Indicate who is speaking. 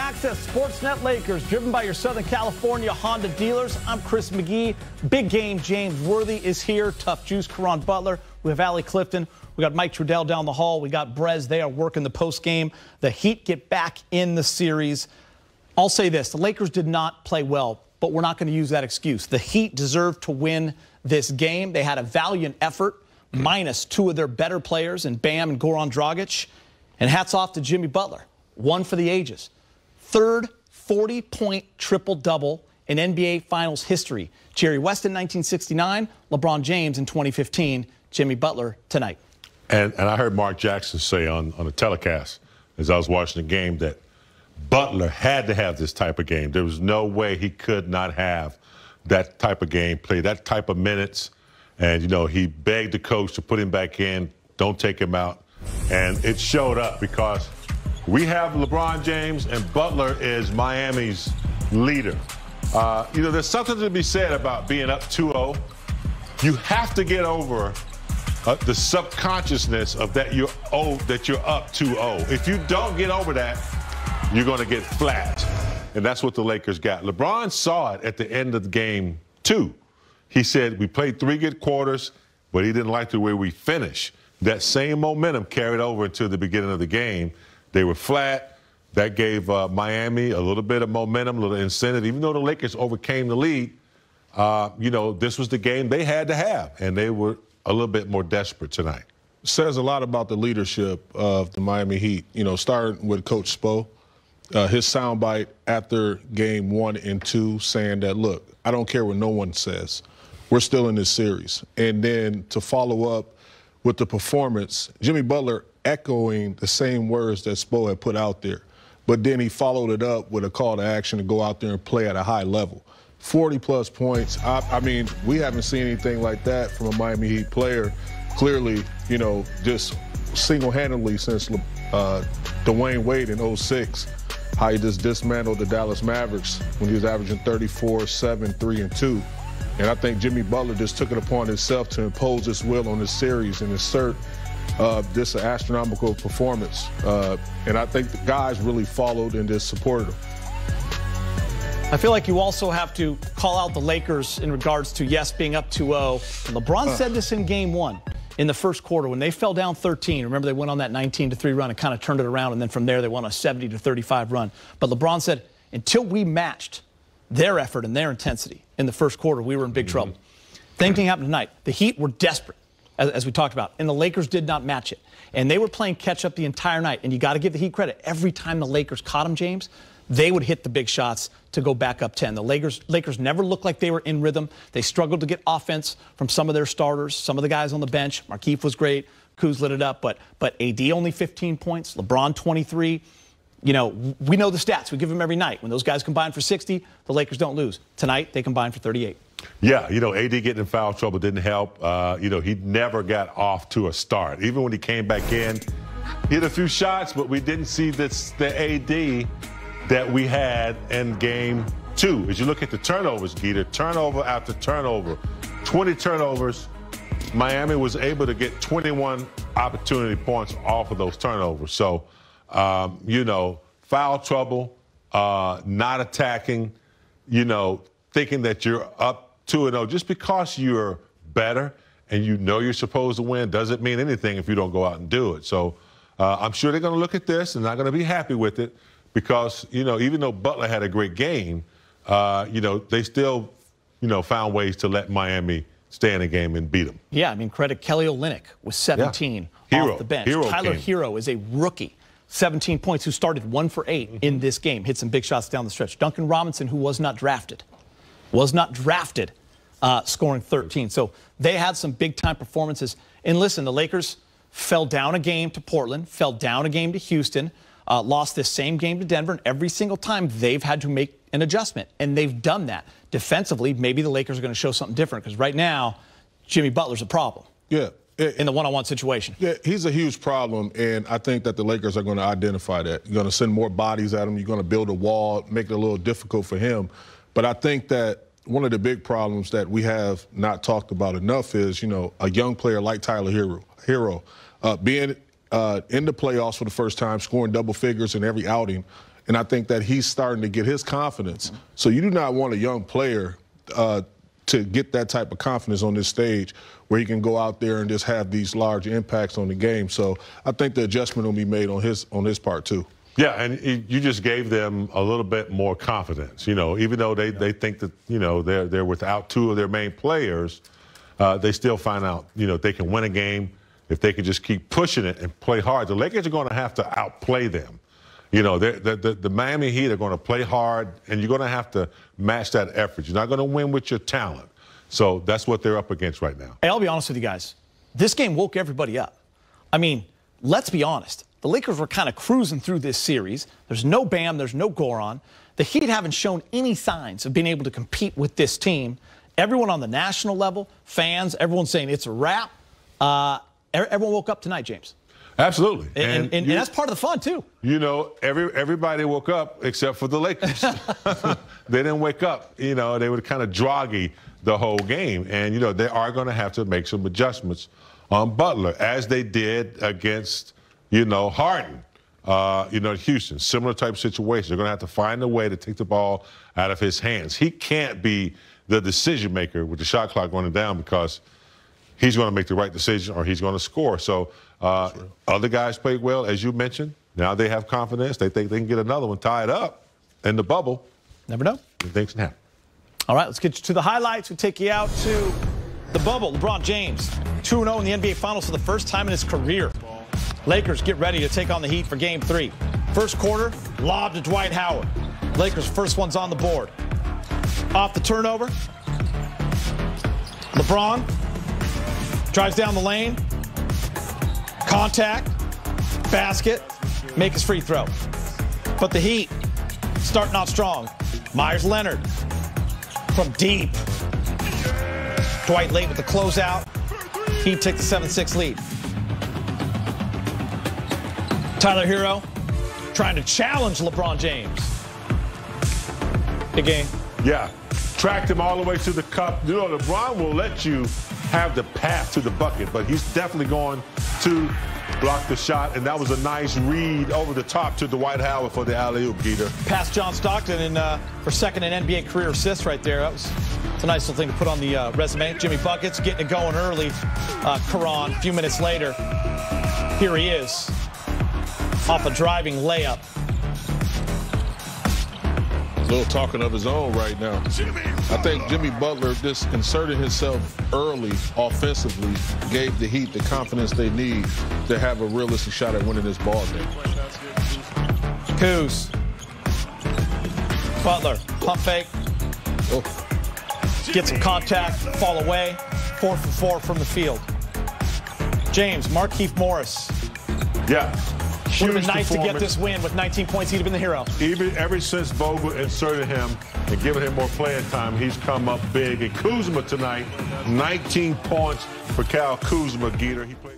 Speaker 1: back to Sportsnet Lakers, driven by your Southern California Honda dealers. I'm Chris McGee. Big game James Worthy is here. Tough Juice Caron Butler. We have Allie Clifton. We got Mike Trudell down the hall. We got Brez. They are working the post game. The Heat get back in the series. I'll say this. The Lakers did not play well, but we're not going to use that excuse. The Heat deserved to win this game. They had a valiant effort, minus two of their better players in Bam and Goran Dragic. And hats off to Jimmy Butler. One for the ages. Third 40-point triple-double in NBA Finals history. Jerry West in 1969, LeBron James in 2015, Jimmy Butler tonight.
Speaker 2: And I heard Mark Jackson say on the telecast as I was watching the game that Butler had to have this type of game. There was no way he could not have that type of game, play that type of minutes. And, you know, he begged the coach to put him back in, don't take him out. And it showed up because we have LeBron James, and Butler is Miami's leader. You know, there's something to be said about being up 2-0. You have to get over the subconsciousness of that you're up 2-0. If you don't get over that, you're going to get flat. And that's what the Lakers got. LeBron saw it at the end of the game, too. He said, we played 3 good quarters, but he didn't like the way we finished. That same momentum carried over into the beginning of the game. They were flat. That gave Miami a little bit of momentum, a little incentive. Even though the Lakers overcame the lead, you know, this was the game they had to have, and they were a little bit more desperate tonight.
Speaker 3: Says a lot about the leadership of the Miami Heat. You know, starting with Coach Spo, his soundbite after game 1 and 2 saying that, look, I don't care what no one says. We're still in this series. And then to follow up with the performance, Jimmy Butler echoing the same words that Spo had put out there. But then he followed it up with a call to action to go out there and play at a high level. 40-plus points. I mean, we haven't seen anything like that from a Miami Heat player. Clearly, you know, just single-handedly since Dwayne Wade in 06, how he just dismantled the Dallas Mavericks when he was averaging 34, 7, 3, and 2. And I think Jimmy Butler just took it upon himself to impose his will on this series and assert this astronomical performance. And I think the guys really followed and just supported him.
Speaker 1: I feel like you also have to call out the Lakers in regards to, yes, being up 2-0. LeBron said this in game 1 in the first quarter when they fell down 13. Remember, they went on that 19-3 run and kind of turned it around, and then from there they went on a 70-35 run. But LeBron said, until we matched their effort and their intensity in the first quarter, we were in big trouble. Same thing happened tonight. The Heat were desperate, as we talked about, and the Lakers did not match it. And they were playing catch-up the entire night, and you got to give the Heat credit. Every time the Lakers caught them, James, they would hit the big shots to go back up 10. The Lakers never looked like they were in rhythm. They struggled to get offense from some of their starters, some of the guys on the bench. Markieff was great. Kuz lit it up, but AD only 15 points, LeBron 23. You know, we know the stats. We give them every night. When those guys combine for 60, the Lakers don't lose. Tonight, they combine for 38.
Speaker 2: Yeah, you know, AD getting in foul trouble didn't help. You know, he never got off to a start. Even when he came back in, he hit a few shots, but we didn't see the AD that we had in game 2. As you look at the turnovers, Geeta, turnover after turnover, 20 turnovers. Miami was able to get 21 opportunity points off of those turnovers. So, you know, foul trouble, not attacking, you know, thinking that you're up 2-0. Just because you're better and you know you're supposed to win doesn't mean anything if you don't go out and do it. So I'm sure they're going to look at this and not going to be happy with it because, you know, even though Butler had a great game, you know, they still, you know, found ways to let Miami stay in the game and beat them.
Speaker 1: Yeah, I mean, credit Kelly Olynyk with 17 off the bench. Tyler Hero is a rookie. 17 points, who started 1 for 8 in this game, hit some big shots down the stretch. Duncan Robinson, who was not drafted, scoring 13. So they had some big-time performances. And listen, the Lakers fell down a game to Portland, fell down a game to Houston, lost this same game to Denver, and every single time they've had to make an adjustment, and they've done that. Defensively, maybe the Lakers are going to show something different because right now, Jimmy Butler's a problem.
Speaker 3: Yeah.
Speaker 1: In the one-on-one situation.
Speaker 3: Yeah, he's a huge problem, and I think that the Lakers are going to identify that. You're going to send more bodies at him. You're going to build a wall, make it a little difficult for him. But I think that one of the big problems that we have not talked about enough is, you know, a young player like Tyler Hero being in the playoffs for the first time, scoring double figures in every outing, And I think that he's starting to get his confidence. So you do not want a young player to get that type of confidence on this stage where he can go out there and just have these large impacts on the game. So I think the adjustment will be made on his part too.
Speaker 2: Yeah, and you just gave them a little bit more confidence. You know, even though they think that, you know, they're without two of their main players, they still find out, you know, they can win a game if they can just keep pushing it and play hard. The Lakers are going to have to outplay them. You know, the Miami Heat are going to play hard, and you're going to have to match that effort. You're not going to win with your talent. So that's what they're up against right now.
Speaker 1: Hey, I'll be honest with you guys. This game woke everybody up. I mean, let's be honest. The Lakers were kind of cruising through this series. There's no Bam. There's no Goran. The Heat haven't shown any signs of being able to compete with this team. Everyone on the national level, fans, everyone's saying it's a wrap. Everyone woke up tonight, James.
Speaker 2: Absolutely.
Speaker 1: And that's part of the fun, too.
Speaker 2: You know, everybody woke up except for the Lakers. They didn't wake up. You know, they were kind of droggy the whole game. And, you know, they are going to have to make some adjustments on Butler, as they did against, you know, Harden, you know, Houston. Similar type of situation. They're going to have to find a way to take the ball out of his hands. He can't be the decision maker with the shot clock running down, because he's going to make the right decision or he's going to score. So other guys played well, as you mentioned. Now they have confidence. They think they can get another one tied up in the bubble.
Speaker 1: Never know.
Speaker 2: Things can happen.
Speaker 1: All right, let's get you to the highlights. We'll take you out to the bubble. LeBron James, 2-0 in the NBA Finals for the first time in his career. Lakers get ready to take on the Heat for Game 3. First quarter, lob to Dwight Howard. Lakers first one's on the board. Off the turnover, LeBron drives down the lane. Contact, basket, make his free throw. But the Heat starting out strong. Myers Leonard from deep. Dwight late with the closeout. Heat take the 7-6 lead. Tyler Hero trying to challenge LeBron James. Big game.
Speaker 2: Yeah, tracked him all the way to the cup. You know, LeBron will let you have the path to the bucket, but he's definitely going to block the shot, and that was a nice read over the top to Dwight Howard for the alley-oop, Geeter.
Speaker 1: Past John Stockton for second in NBA career assists right there. It's a nice little thing to put on the resume. Jimmy Buckets getting it going early. Caron, a few minutes later, here he is off a driving layup.
Speaker 3: A little talking of his own right now. I think Jimmy Butler just inserted himself early offensively, gave the Heat the confidence they need to have a realistic shot at winning this ball game.
Speaker 1: Kuz. Butler, pump fake.
Speaker 3: Oh.
Speaker 1: Get some contact, fall away. 4 for 4 from the field. James, Markieff Morris.
Speaker 2: Yeah.
Speaker 1: Would have been nice to get this win with 19 points. He'd have been the hero.
Speaker 2: Even ever since Vogel inserted him and given him more playing time, he's come up big. And Kuzma tonight, 19 points for Kyle Kuzma, Geeter. He played.